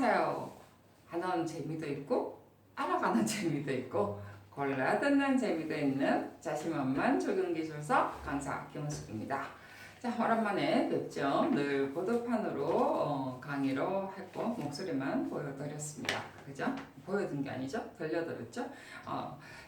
안녕하세요. 하는 재미도 있고 알아가는 재미도 있고 골라 듣는 재미도 있는 자신만만 적용기술사 강사 김은숙입니다. 자, 오랜만에 뵙죠. 늘 보드판으로 강의로 했고 목소리만 보여드렸습니다. 그죠? 보여준 게 아니죠? 들려드렸죠?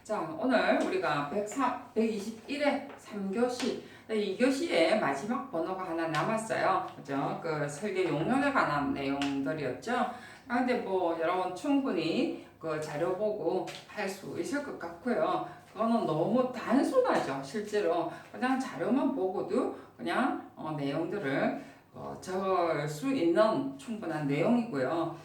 자, 오늘 우리가 121회 3교시 2교시에 마지막 번호가 하나 남았어요. 그죠? 그 설계 용역에 관한 내용들이었죠. 근데 뭐 여러분 충분히 그 자료 보고 할 수 있을 것 같고요. 그거는 너무 단순하죠. 실제로 그냥 자료만 보고도 그냥 내용들을 적을 수 있는 충분한 내용이고요.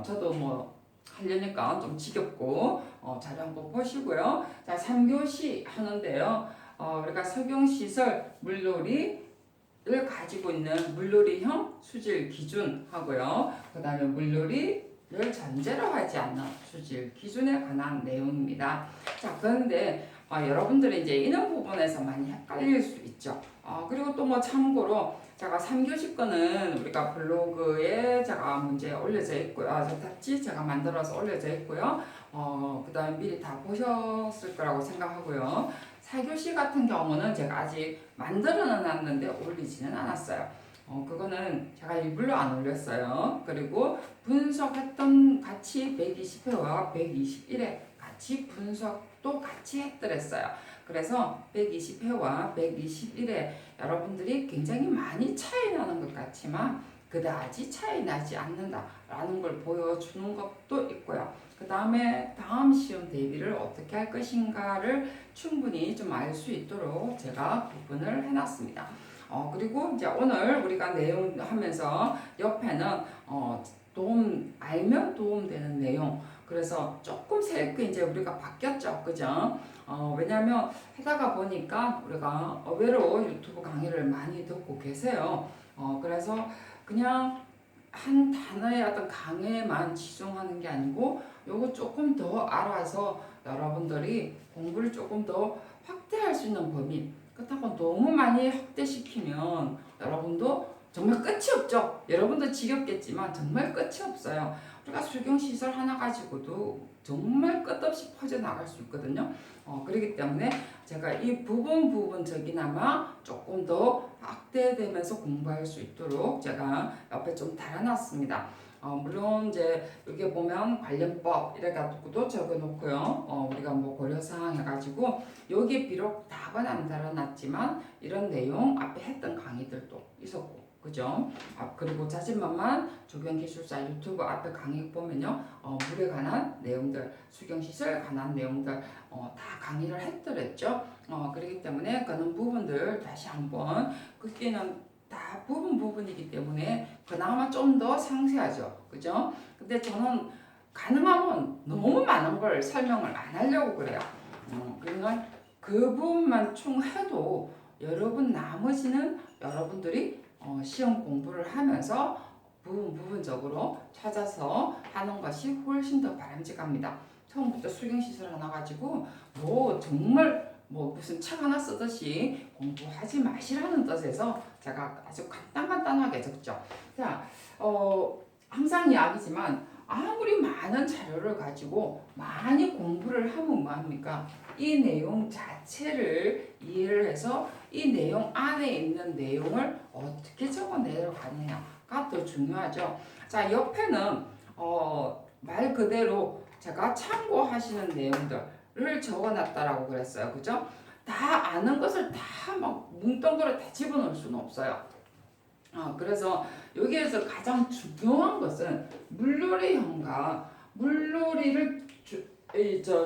저도 뭐 하려니까 좀 지겹고 자료 한번 보시고요. 자, 3교시 하는데요. 우리가 석용시설 물놀이를 가지고 있는 물놀이형 수질 기준 하고요. 그 다음에 물놀이를 전제로 하지 않는 수질 기준에 관한 내용입니다. 자, 그런데 여러분들이 이제 이런 부분에서 많이 헷갈릴 수 있죠. 그리고 또 뭐 참고로 제가 3교시 거는 우리가 블로그에 제가 문제 올려져 있고요. 세탁지 제가 만들어서 올려져 있고요. 그 다음에 미리 다 보셨을 거라고 생각하고요. 4교시 같은 경우는 제가 아직 만들어 놨는데 올리지는 않았어요. 그거는 제가 일부러 안 올렸어요. 그리고 분석했던 같이 120회와 121회 같이 분석도 같이 했더랬어요. 그래서 120회와 121회 여러분들이 굉장히 많이 차이 나는 것 같지만 그다지 차이 나지 않는다라는 걸 보여주는 것도 있고요. 그 다음에 다음 시험 대비를 어떻게 할 것인가를 충분히 좀 알 수 있도록 제가 구분을 해놨습니다. 그리고 이제 오늘 우리가 내용 하면서 옆에는 알면 도움되는 내용. 그래서 조금 새롭게 이제 우리가 바뀌었죠. 그죠? 왜냐면 하다가 보니까 우리가 의외로 유튜브 강의를 많이 듣고 계세요. 그래서 그냥 한 단어의 어떤 강의에만 치중하는 게 아니고 요거 조금 더 알아서 여러분들이 공부를 조금 더 확대할 수 있는 범위. 그렇다고 너무 많이 확대시키면 여러분도 정말 끝이 없죠. 여러분도 지겹겠지만 정말 끝이 없어요. 우리가 수경시설 하나 가지고도 정말 끝없이 퍼져나갈 수 있거든요. 그렇기 때문에 제가 이 부분적이나마 조금 더 확대되면서 공부할 수 있도록 제가 옆에 좀 달아놨습니다. 물론 이제 여기 보면 관련법 이래가지고도 적어놓고요. 우리가 뭐 고려사항 해가지고 여기 비록 답은 안 달아놨지만 이런 내용 앞에 했던 강의들도 있었고 그죠? 그리고 자신만만 조경기술사 유튜브 앞에 강의 보면요. 물에 관한 내용들, 수경시설 관한 내용들 다 강의를 했더랬죠. 그렇기 때문에 그런 부분들 다시 한번 그때는 다 부분이기 때문에 그나마 좀 더 상세하죠. 그죠? 근데 저는 가능하면 너무 많은 걸 설명을 안 하려고 그래요. 그러니까 그 부분만 총 해도 여러분 나머지는 여러분들이 시험 공부를 하면서 부분적으로 찾아서 하는 것이 훨씬 더 바람직합니다. 처음부터 수경시설 하나 가지고 뭐 정말 뭐 무슨 책 하나 쓰듯이 공부하지 마시라는 뜻에서 제가 아주 간단하게 적죠. 자, 항상 이야기지만 아무리 많은 자료를 가지고 많이 공부를 하면 뭐합니까? 이 내용 자체를 이해를 해서 이 내용 안에 있는 내용을 어떻게 적어 내려가느냐가 더 중요하죠. 자, 옆에는 말 그대로 제가 참고하시는 내용들을 적어놨다라고 그랬어요. 그죠? 다 아는 것을 다 막 뭉뚱그려 다 집어넣을 수는 없어요. 그래서 여기에서 가장 중요한 것은 물놀이형과 물놀이를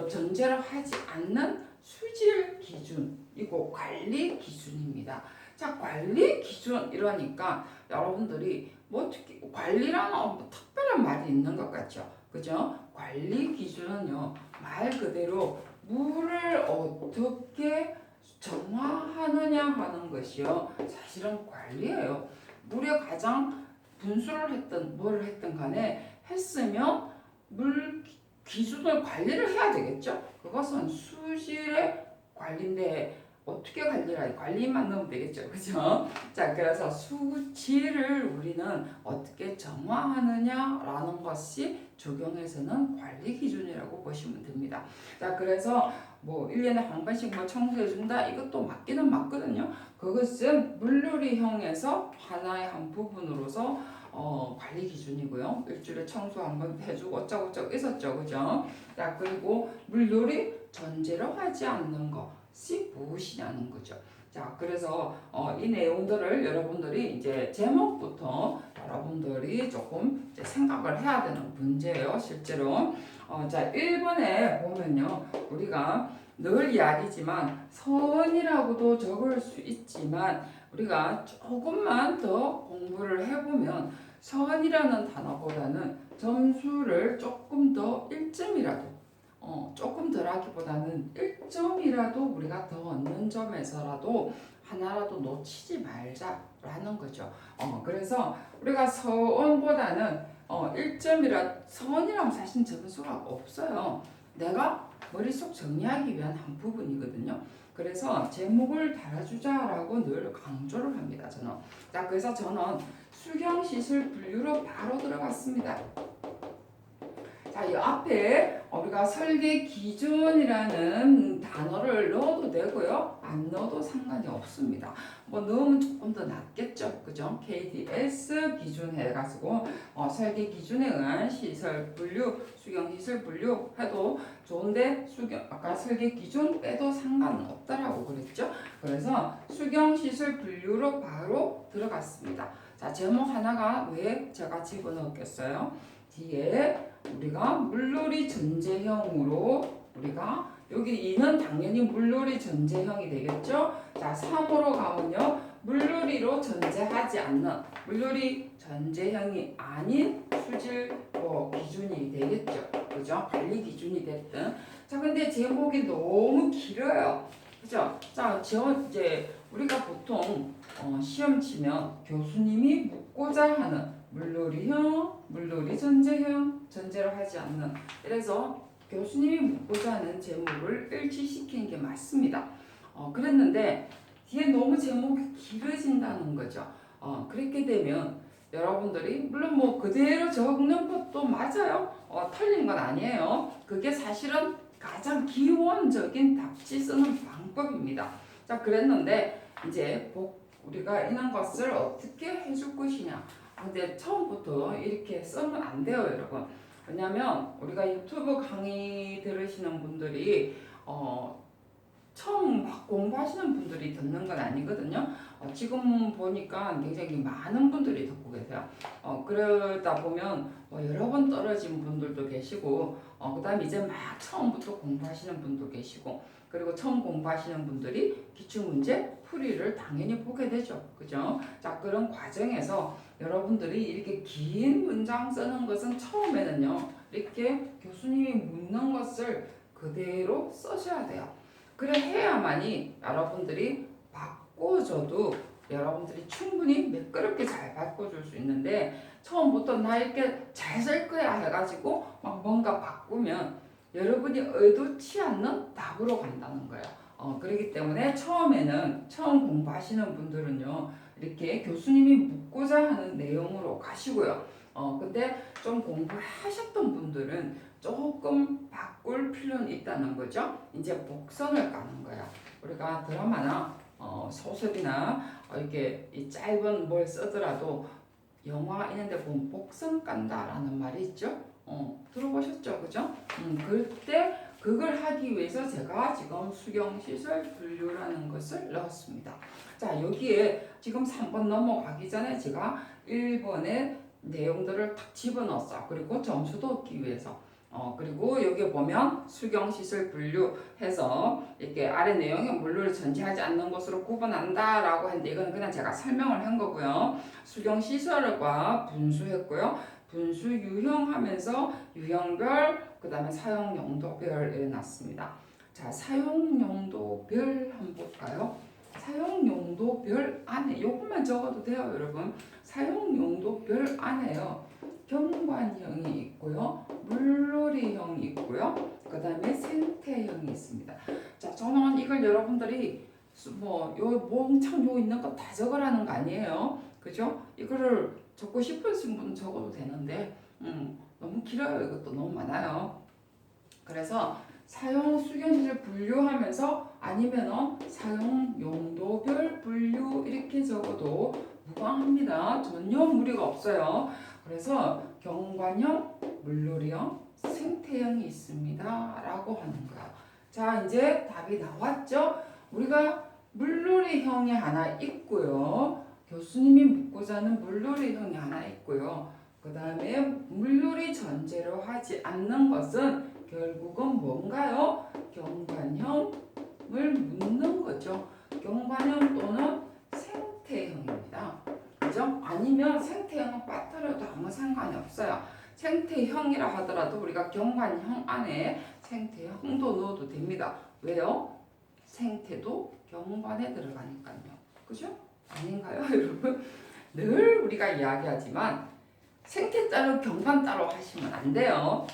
전제로 하지 않는 수질 기준이고 관리 기준입니다. 자, 관리 기준 이러니까 여러분들이 뭐 특히 관리라는 뭐 특별한 말이 있는 것 같죠. 그죠? 관리 기준은요, 말 그대로 물을 어떻게 정화하느냐 하는 것이요, 사실은 관리예요. 물에 가장 분수를 했든 뭘 했든 간에 했으면 물 기준을 관리를 해야 되겠죠. 그것은 수질의 관리인데 어떻게 관리만 넣으면 되겠죠. 그죠? 자, 그래서 수치를 우리는 어떻게 정화하느냐라는 것이 조경에서는 관리 기준이라고 보시면 됩니다. 자, 그래서 뭐 1년에 한 번씩 뭐 청소해준다 이것도 맞기는 맞거든요. 그것은 물놀이형에서 하나의 한 부분으로서 관리 기준이고요. 일주일에 청소 한 번 해주고 어쩌고저쩌고 있었죠. 그죠? 자, 그리고 물놀이 전제로 하지 않는 것이 무엇이냐는 거죠. 자, 그래서 이 내용들을 여러분들이 이제 제목부터 여러분들이 조금 이제 생각을 해야 되는 문제예요. 실제로. 자, 1번에 보면요. 우리가 늘 이야기지만 선이라고도 적을 수 있지만 우리가 조금만 더 공부를 해보면 선이라는 단어보다는 점수를 조금 더 1점이라도 조금 덜 하기보다는 1점이라도 우리가 더 얻는 점에서라도 하나라도 놓치지 말자라는 거죠. 그래서 우리가 서원보다는 1점이라 선이라면 사실 점수가 없어요. 내가 머릿속 정리하기 위한 한 부분이거든요. 그래서 제목을 달아주자라고 늘 강조를 합니다. 저는. 자, 그래서 저는 수경시설 분류로 바로 들어갔습니다. 자, 이 앞에 우리가 설계 기준이라는 단어를 넣어도 되고요. 안 넣어도 상관이 없습니다. 뭐 넣으면 조금 더 낫겠죠. 그죠? KDS 기준 해가지고 설계 기준에 의한 시설 분류, 수경 시설 분류 해도 좋은데 아까 설계 기준 빼도 상관은 없다라고 그랬죠. 그래서 수경 시설 분류로 바로 들어갔습니다. 자, 제목 하나가 왜 제가 집어넣었겠어요? 뒤에 우리가 물놀이 전제형으로 우리가 여기 2는 당연히 물놀이 전제형이 되겠죠. 자, 3으로 가면요. 물놀이로 전제하지 않는 물놀이 전제형이 아닌 수질 기준이 되겠죠. 그죠? 관리 기준이 됐든. 자, 근데 제목이 너무 길어요. 그죠? 자, 이제 우리가 보통 시험 치면 교수님이 묻고자 하는 물놀이형, 물놀이 전제형, 전제로 하지 않는. 그래서 교수님이 묻고자 하는 제목을 일치시키는 게 맞습니다. 그랬는데 뒤에 너무 제목이 길어진다는 거죠. 그렇게 되면 여러분들이 물론 뭐 그대로 적는 것도 맞아요. 틀린 건 아니에요. 그게 사실은 가장 기본적인 답지 쓰는 방법입니다. 자, 그랬는데 이제 우리가 이런 것을 어떻게 해줄 것이냐. 근데 처음부터 이렇게 쓰면 안 돼요, 여러분. 왜냐면 우리가 유튜브 강의 들으시는 분들이 처음 막 공부하시는 분들이 듣는 건 아니거든요. 지금 보니까 굉장히 많은 분들이 듣고 계세요. 그러다 보면 여러 번 떨어진 분들도 계시고, 그 다음에 이제 막 처음부터 공부하시는 분도 계시고, 그리고 처음 공부하시는 분들이 기출문제 풀이를 당연히 보게 되죠. 그죠? 자, 그런 과정에서 여러분들이 이렇게 긴 문장 쓰는 것은 처음에는요, 이렇게 교수님이 묻는 것을 그대로 써셔야 돼요. 그래 해야만이 여러분들이 바꿔줘도 여러분들이 충분히 매끄럽게 잘 바꿔줄 수 있는데 처음부터 나 이렇게 잘 쓸 거야 해가지고 막 뭔가 바꾸면 여러분이 의도치 않는 답으로 간다는 거예요. 그렇기 때문에 처음 공부하시는 분들은요 이렇게 교수님이 묻고자 하는 내용으로 가시고요. 근데 좀 공부를 하셨던 분들은 조금 바꿀 필요는 있다는 거죠. 이제 복선을 까는 거야. 우리가 드라마나 소설이나 이렇게 이 짧은 뭘 쓰더라도 영화 이런 데 보면 복선 깐다라는 말이 있죠. 들어보셨죠? 그죠? 그때 그걸 하기 위해서 제가 지금 수경시설 분류라는 것을 넣었습니다. 자, 여기에 지금 3번 넘어가기 전에 제가 1번의 내용들을 딱 집어넣었어. 그리고 점수도 얻기 위해서. 그리고 여기 보면 수경시설 분류해서 이렇게 아래 내용이 물놀이 전제하지 않는 것으로 구분한다라고 했는데 이건 그냥 제가 설명을 한 거고요. 수경시설과 분수했고요. 분수 유형하면서 유형별 그 다음에 사용용도별 해놨습니다. 자, 사용용도별 한번 볼까요? 사용용도별 안에 요것만 적어도 돼요, 여러분. 사용용도별 안에요. 경관형이 있고요. 물놀이형이 있고요. 그 다음에 생태형이 있습니다. 자, 저는 이걸 여러분들이 요 몽창 요 있는 거 다 적으라는 거 아니에요. 그죠? 이거를 적고 싶으신 분은 적어도 되는데 너무 길어요. 이것도 너무 많아요. 그래서 사용 수견시를 분류하면서 아니면은 사용 용도별 분류 이렇게 적어도 무방합니다. 전혀 무리가 없어요. 그래서 경관형, 물놀이형, 생태형이 있습니다. 라고 하는 거예요. 자, 이제 답이 나왔죠? 우리가 물놀이형이 하나 있고요. 교수님이 묻고자 하는 물놀이형이 하나 있고요. 그 다음에 물놀이 전제로 하지 않는 것은 결국은 뭔가요? 경관형을 묻는 거죠. 경관형 또는 생태형입니다. 그죠? 아니면 생태형은 빠뜨려도 아무 상관이 없어요. 생태형이라 하더라도 우리가 경관형 안에 생태형도 넣어도 됩니다. 왜요? 생태도 경관에 들어가니까요. 그죠? 아닌가요, 여러분? 늘 우리가 이야기하지만 생태 따로 경관 따로 하시면 안 돼요.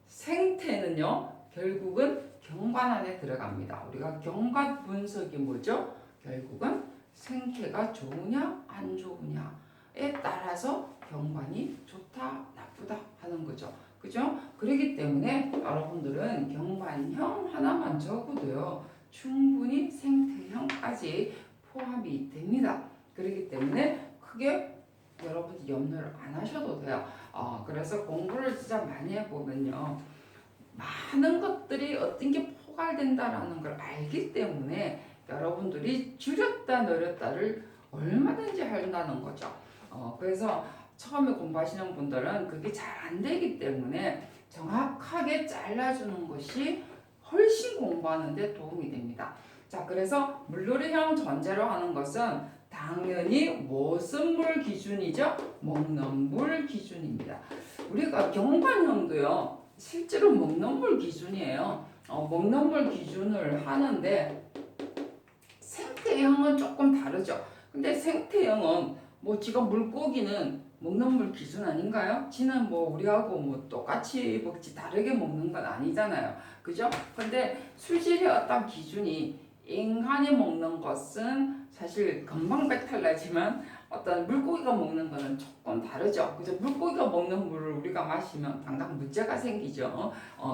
생태는요, 결국은 경관 안에 들어갑니다. 우리가 경관 분석이 뭐죠? 결국은 생태가 좋으냐 안 좋으냐에 따라서 경관이 좋다 나쁘다 하는 거죠. 그죠? 그렇기 때문에 여러분들은 경관형 하나만 적어도요, 충분히 생태형까지 포함이 됩니다. 그렇기 때문에 크게 여러분들 염려를 안 하셔도 돼요. 그래서 공부를 진짜 많이 해보면요, 많은 것들이 어떤 게 포괄된다라는 걸 알기 때문에 여러분들이 줄였다 늘렸다를 얼마든지 한다는 거죠. 그래서 처음에 공부하시는 분들은 그게 잘 안 되기 때문에 정확하게 잘라주는 것이 훨씬 공부하는데 도움이 됩니다. 자, 그래서 물놀이형 전제로 하는 것은 당연히 무슨 물 기준이죠? 먹는 물 기준입니다. 우리가 경관형도요, 실제로 먹는 물 기준이에요. 먹는 물 기준을 하는데 생태형은 조금 다르죠. 근데 생태형은 뭐 지금 물고기는 먹는 물 기준 아닌가요? 지는 뭐 우리하고 뭐 똑같이 먹지 다르게 먹는 건 아니잖아요. 그죠? 근데 수질의 어떤 기준이 인간이 먹는 것은 사실 금방 배탈 나지만 어떤 물고기가 먹는 거는 조금 다르죠. 그죠? 물고기가 먹는 물을 우리가 마시면 당장 문제가 생기죠.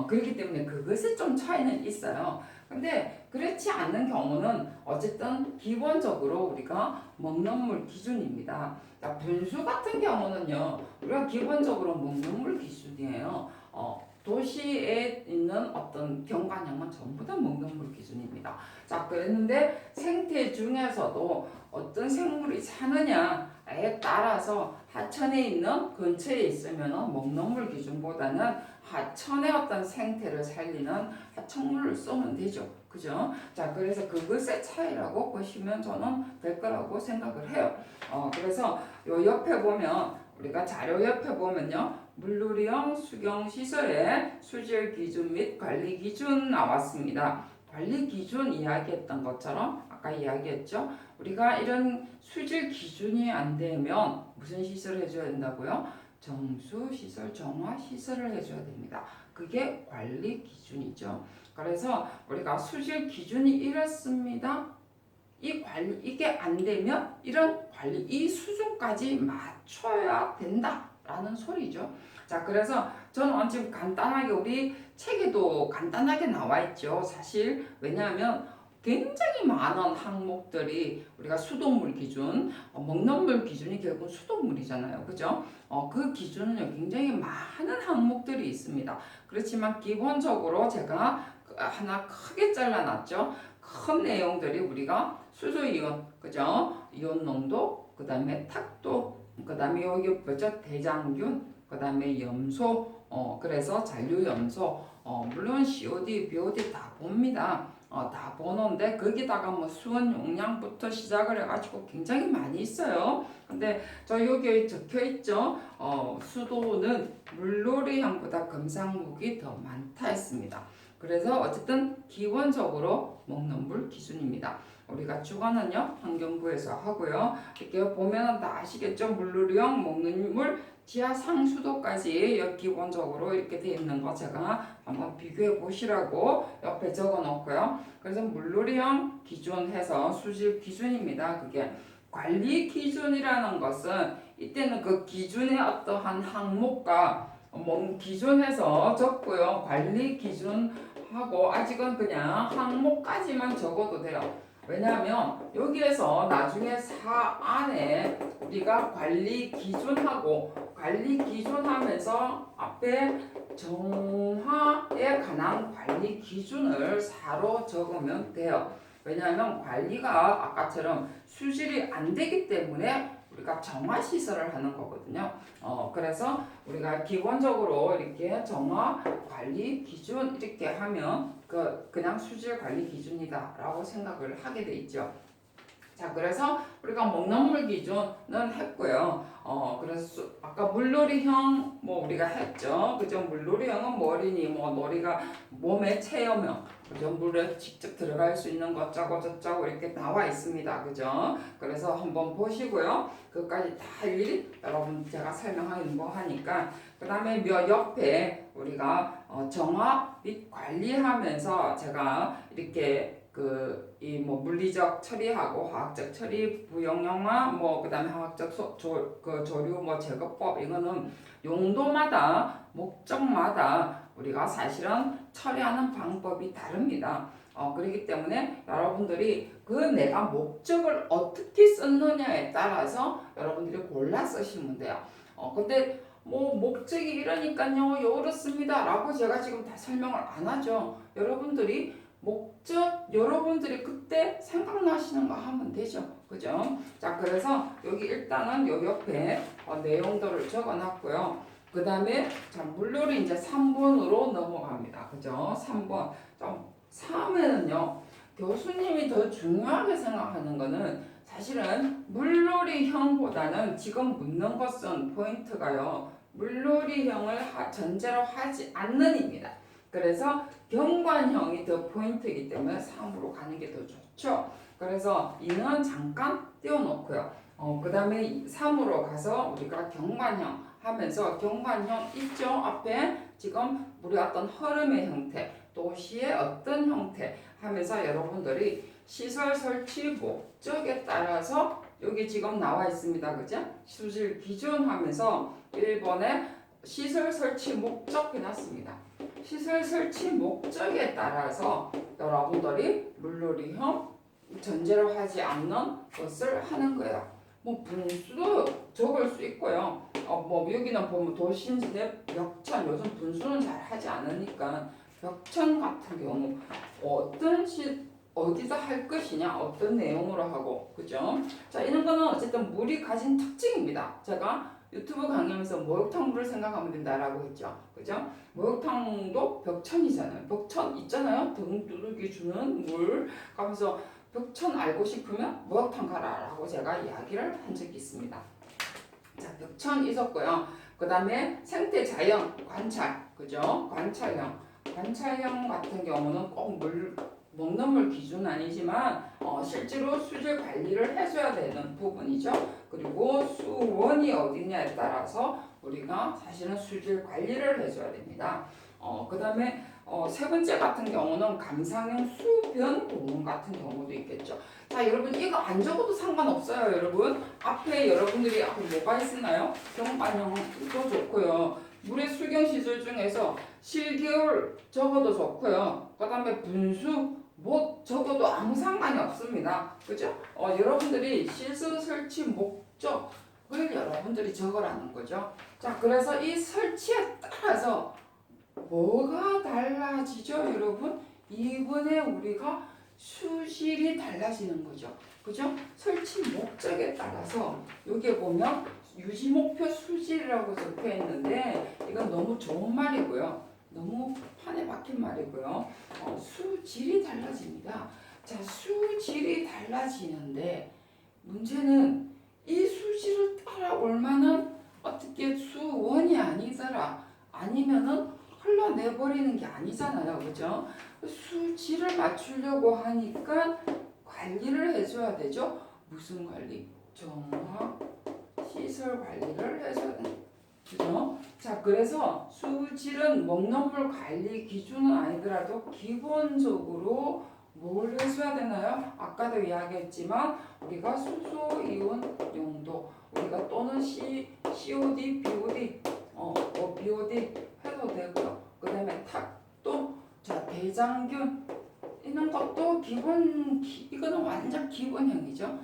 그렇기 때문에 그것에 좀 차이는 있어요. 근데 그렇지 않는 경우는 어쨌든 기본적으로 우리가 먹는 물 기준입니다. 자, 분수 같은 경우는요, 우리가 기본적으로 먹는 물 기준이에요. 도시에 있는 어떤 경관형은 전부 다 먹는 물 기준입니다. 자, 그랬는데 생태 중에서도 어떤 생물이 사느냐에 따라서 하천에 있는 근처에 있으면 먹는 물 기준보다는 하천의 어떤 생태를 살리는 하천물을 쓰면 되죠. 그죠? 자, 그래서 그것의 차이라고 보시면 저는 될 거라고 생각을 해요. 그래서 요 옆에 보면 우리가 자료 옆에 보면요, 물놀이형 수경시설의 수질 기준 및 관리 기준 나왔습니다. 관리 기준 이야기했던 것처럼 아까 이야기했죠. 우리가 이런 수질 기준이 안 되면 무슨 시설을 해줘야 된다고요? 정수시설, 정화시설을 해줘야 됩니다. 그게 관리 기준이죠. 그래서 우리가 수질 기준이 이렇습니다. 이게 안 되면 이런 관리, 이 수준까지 맞춰야 된다라는 소리죠. 자, 그래서 저는 지금 간단하게 우리 책에도 간단하게 나와 있죠. 사실 왜냐하면 굉장히 많은 항목들이 우리가 수돗물 기준, 먹는 물 기준이 결국 수돗물이잖아요. 그죠? 그 기준은요, 굉장히 많은 항목들이 있습니다. 그렇지만 기본적으로 제가 하나 크게 잘라놨죠. 큰 내용들이 우리가 수소이온, 그죠? 이온 농도, 그 다음에 탁도, 그 다음에 여기 뭐죠? 대장균, 그 다음에 염소, 그래서 잔류염소, 물론 COD, BOD 다 봅니다. 다 보는데 거기다가 뭐 수원 용량부터 시작을 해가지고 굉장히 많이 있어요. 근데 저 여기에 적혀 있죠. 수도는 물놀이형보다 금상목이 더 많다 했습니다. 그래서 어쨌든 기본적으로 먹는 물 기준입니다. 우리가 주관은요, 환경부에서 하고요. 이렇게 보면 다 아시겠죠? 물놀이형 먹는 물 지하 상수도까지 기본적으로 이렇게 되어 있는 거 제가 한번 비교해 보시라고 옆에 적어 놓고요. 그래서 물놀이형 기준 해서 수질 기준입니다. 그게 관리 기준이라는 것은 이때는 그 기준의 어떠한 항목과 기준해서 적고요. 관리 기준하고 아직은 그냥 항목까지만 적어도 돼요. 왜냐하면 여기에서 나중에 사 안에 우리가 관리 기준하고 관리 기준하면서 앞에 정화에 관한 관리 기준을 사로 적으면 돼요. 왜냐하면 관리가 아까처럼 수질이 안 되기 때문에 우리가 정화 시설을 하는 거거든요. 그래서 우리가 기본적으로 이렇게 정화 관리 기준 이렇게 하면 그냥 수질 관리 기준이다라고 생각을 하게 돼 있죠. 자, 그래서 우리가 먹는 기준은 했고요. 그래서 아까 물놀이형 우리가 했죠. 그죠? 물놀이형은 머리니 놀이가 몸의 체험형, 그죠? 물에 직접 들어갈 수 있는 것 짜고 저짜고 이렇게 나와 있습니다. 그죠? 그래서 한번 보시고요. 그것까지 다 일일이 여러분 제가 설명하는 거 하니까 그 다음에 옆에 우리가 정화 및 관리하면서 제가 이렇게 이 물리적 처리하고 화학적 처리, 부영영화, 그다음에 화학적 조류 제거법 이거는 용도마다 목적마다 우리가 사실은 처리하는 방법이 다릅니다. 그렇기 때문에 여러분들이 내가 목적을 어떻게 썼느냐에 따라서 여러분들이 골라 쓰시면 돼요. 근데 목적이 이러니까요 이렇습니다 라고 제가 지금 다 설명을 안 하죠. 여러분들이 목적 여러분들이 그때 생각나시는 거 하면 되죠. 그죠? 자, 그래서 여기 일단은 요 옆에 내용들을 적어 놨고요. 그 다음에 자, 물놀이 이제 3번으로 넘어갑니다. 그죠? 3번. 3에는요, 교수님이 더 중요하게 생각하는 거는 사실은 물놀이형보다는 지금 묻는 것은 포인트가요. 물놀이형을 전제로 하지 않는입니다. 그래서 경관형이 더 포인트이기 때문에 3으로 가는 게 더 좋죠. 그래서 2는 잠깐 띄워놓고요. 그 다음에 3으로 가서 우리가 경관형 하면서 경관형 있죠? 앞에 지금 우리 어떤 흐름의 형태, 도시의 어떤 형태 하면서 여러분들이 시설 설치 목적에 따라서 여기 지금 나와 있습니다. 그죠? 수질 기준 하면서 1번에 시설 설치 목적 해놨습니다. 시설 설치 목적에 따라서 여러분들이 물놀이형 전제로 하지 않는 것을 하는 거예요. 분수도 적을 수 있고요. 여기는 보면 도심지대 벽천 요즘 분수는 잘 하지 않으니까 벽천 같은 경우 어디서 할 것이냐 어떤 내용으로 하고 그죠? 자, 이런 거는 어쨌든 물이 가진 특징입니다. 제가 유튜브 강의하면서 목욕탕물을 생각하면 된다라고 했죠. 그죠? 목욕탕도 벽천이잖아요. 벽천 있잖아요. 등 두르기 주는 물. 하면서 벽천 알고 싶으면 목욕탕 가라라고 제가 이야기를 한 적이 있습니다. 자, 벽천 있었고요. 그 다음에 생태 자연 관찰. 그죠? 관찰형 같은 경우는 꼭 먹는 물 기준 아니지만 실제로 수질 관리를 해줘야 되는 부분이죠. 그리고 수원이 어디냐에 따라서 우리가 사실은 수질 관리를 해줘야 됩니다. 그 다음에 세 번째 같은 경우는 감상형 수변 공원 같은 경우도 있겠죠. 자, 여러분 이거 안 적어도 상관없어요. 여러분 앞에 여러분들이 뭐가 있었나요? 경관형도 좋고요. 물의 수경 시설 중에서 실개울 적어도 좋고요. 그 다음에 분수 적어도 아무 상관이 없습니다. 그죠? 여러분들이 시설 설치 목적을 여러분들이 적으라는 거죠. 자, 그래서 이 설치에 따라서 뭐가 달라지죠, 여러분? 이번에 우리가 수질이 달라지는 거죠. 그죠? 설치 목적에 따라서 여기에 보면 유지 목표 수질이라고 적혀 있는데 이건 너무 좋은 말이고요. 너무 판에 박힌 말이고요. 수질이 달라집니다. 자, 수질이 달라지는데 문제는 이 수질을 따라올 만한 어떻게 수원이 아니더라 아니면은 흘러내버리는 게 아니잖아요. 그죠? 수질을 맞추려고 하니까 관리를 해줘야 되죠. 무슨 관리? 정화 시설 관리를 해줘야 돼. 그죠? 자, 그래서 수질은 먹는 물 관리 기준은 아니더라도 기본적으로 뭘 해줘야 되나요? 아까도 이야기했지만 우리가 수소 이온 용도 우리가 또는 COD, BOD, BOD 해도 되고요. 그 다음에 탁도, 자, 대장균 이런 것도 이거는 완전 기본형이죠.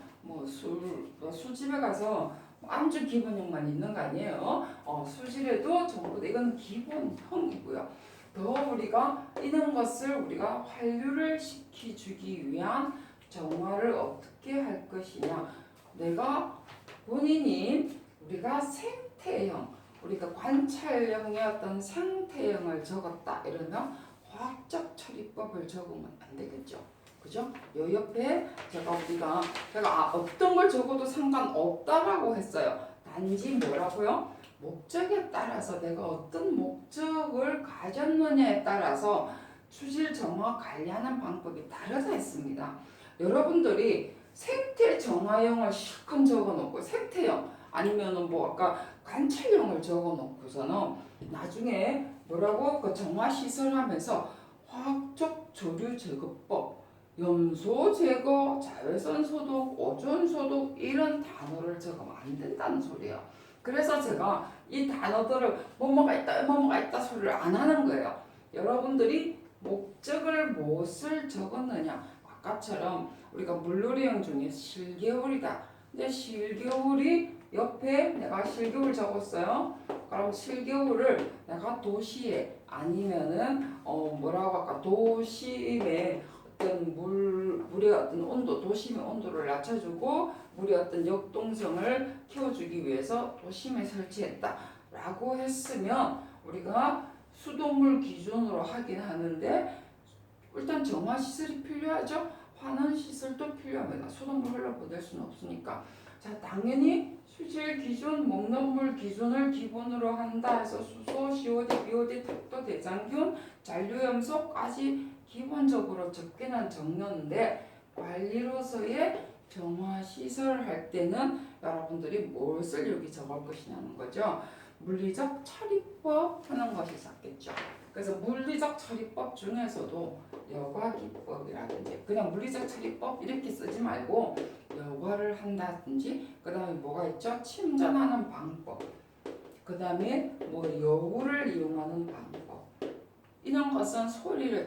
술집에 가서 안주 기본형만 있는 거 아니에요. 수질에도 전부 다 이건 기본형이고요. 더 우리가 이런 것을 우리가 환류를 시켜주기 위한 정화를 어떻게 할 것이냐. 내가 본인이 우리가 생태형, 우리가 관찰형의 어떤 생태형을 적었다 이러면 화학적 처리법을 적으면 안 되겠죠. 그죠? 요 옆에 제가 어떤 걸 적어도 상관없다라고 했어요. 단지 뭐라고요? 목적에 따라서 내가 어떤 목적을 가졌느냐에 따라서 수질 정화 관리하는 방법이 다르다 했습니다. 여러분들이 생태 정화형을 실컷 적어놓고 생태형 아니면은 아까 관찰형을 적어놓고서는 나중에 뭐라고 그 정화 시설 하면서 화학적 조류 제거법, 염소 제거, 자외선 소독, 오존 소독 이런 단어를 적으면 안 된다는 소리예요. 그래서 제가 이 단어들을 뭐뭐가 있다 소리를 안 하는 거예요. 여러분들이 목적을 무엇을 적었느냐. 아까처럼 우리가 물놀이형 중에 실개울이다. 근데 실개울이 옆에 내가 실개울 적었어요. 그럼 실개울을 내가 도시에 아니면은 뭐라고 할까 도심에 어떤 물의 어떤 온도 도심의 온도를 낮춰주고 물의 어떤 역동성을 키워주기 위해서 도심에 설치했다라고 했으면 우리가 수돗물 기준으로 하긴 하는데 일단 정화 시설이 필요하죠. 환원 시설도 필요합니다. 수돗물 흘러보낼 수는 없으니까. 자, 당연히 수질 기준, 먹는 물 기준을 기본으로 한다 해서 수소, COD, BOD, 탁도, 대장균, 잔류염소까지 기본적으로 적게는 적는데 관리로서의 정화 시설을 할 때는 여러분들이 무엇을 여기 적을 것이냐는 거죠. 물리적 처리법 하는 것이 낫겠죠. 그래서 물리적 처리법 중에서도 여과기법이라든지 그냥 물리적 처리법 이렇게 쓰지 말고 여과를 한다든지 그 다음에 뭐가 있죠? 침전하는 방법 그 다음에 여우를 이용하는 방법 이런 것은 소리를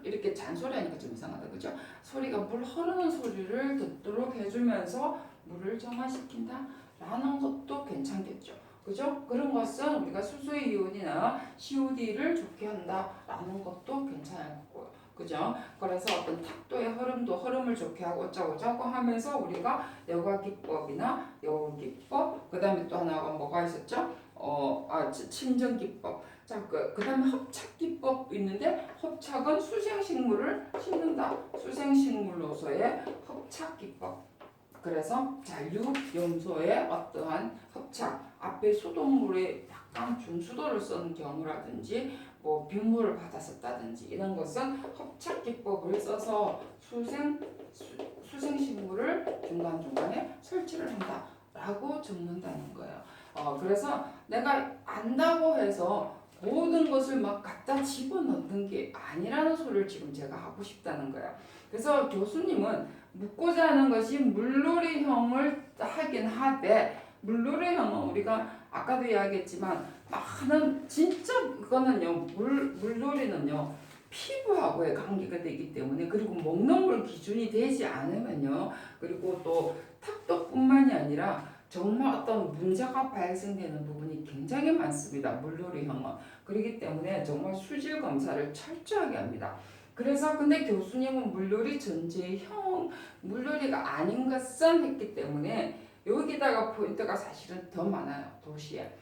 이렇게 잔소리 하니까 좀 이상하다 그죠? 소리가 물 흐르는 소리를 듣도록 해주면서 물을 정화시킨다 라는 것도 괜찮겠죠. 그죠? 그런 것은 우리가 수소의 이온이나 COD를 좋게 한다라는 것도 괜찮을 거고요. 그죠? 그래서 어떤 탁도의 흐름을 좋게 하고 어쩌고 하면서 우리가 여과기법이나 여우기법, 그 다음에 또 하나가 뭐가 있었죠? 침전기법. 자, 그 다음에 합착기법 있는데 합착은 수생식물을 심는다. 수생식물로서의 합착기법. 그래서 잔류염소의 어떠한 합착, 앞에 수돗물에 약간 중수도를 쓴 경우라든지 빗물을 받았었다든지 이런 것은 합착기법을 써서 수생식물을 중간중간에 설치를 한다라고 적는다는 거예요. 그래서 내가 안다고 해서 모든 것을 막 갖다 집어넣는 게 아니라는 소리를 지금 제가 하고 싶다는 거예요. 그래서 교수님은 묻고자 하는 것이 물놀이형을 하긴 하되 물놀이형은 우리가 아까도 이야기했지만 많은 진짜 이거는요 물놀이는요 피부하고의 관계가 되기 때문에 그리고 먹는 물 기준이 되지 않으면요 그리고 또 탁도뿐만이 아니라 정말 어떤 문제가 발생되는 부분이 굉장히 많습니다. 물놀이형은 그렇기 때문에 정말 수질 검사를 철저하게 합니다. 그래서 근데 교수님은 물놀이 전제형 물놀이가 아닌 것은 했기 때문에 여기다가 포인트가 사실은 더 많아요. 도시에.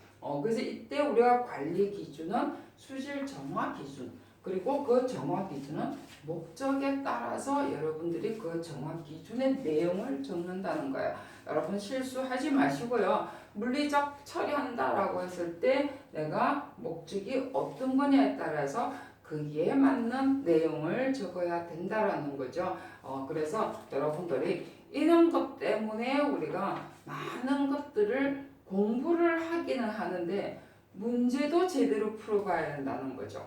그래서 이때 우리가 관리 기준은 수질 정화 기준 그리고 그 정화 기준은 목적에 따라서 여러분들이 그 정화 기준의 내용을 적는다는 거예요. 여러분 실수하지 마시고요. 물리적 처리한다라고 했을 때 내가 목적이 어떤 거냐에 따라서 거기에 맞는 내용을 적어야 된다라는 거죠. 그래서 여러분들이 이런 것 때문에 우리가 많은 것들을 공부를 하기는 하는데 문제도 제대로 풀어가야 한다는 거죠.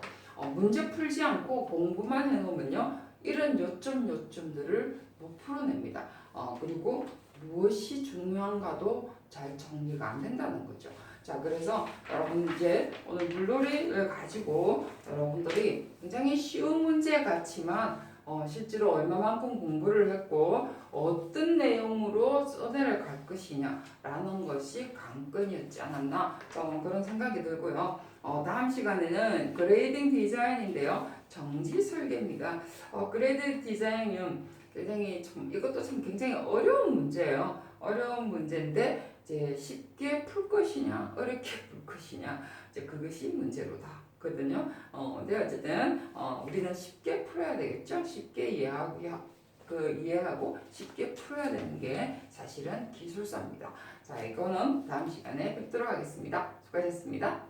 문제 풀지 않고 공부만 해놓으면요, 이런 요점들을 못 풀어냅니다. 그리고 무엇이 중요한가도 잘 정리가 안 된다는 거죠. 자, 그래서 여러분 이제 오늘 물놀이를 가지고 여러분들이 굉장히 쉬운 문제 같지만 실제로 얼마만큼 공부를 했고 어떤 내용으로 써내려 갈 것이냐라는 것이 관건이었지 않았나, 그런 생각이 들고요. 다음 시간에는 그레이딩 디자인인데요. 정지 설계입니다. 그레이딩 디자인은 굉장히 이것도 참 굉장히 어려운 문제예요. 어려운 문제인데 이제 쉽게 풀 것이냐 어렵게 풀 것이냐, 이제 그것이 문제로다. 거든요. 근데 어쨌든 우리는 쉽게 풀어야 되겠죠. 쉽게 이해하고 쉽게 풀어야 되는 게 사실은 기술사입니다. 자, 이거는 다음 시간에 뵙도록 하겠습니다. 수고하셨습니다.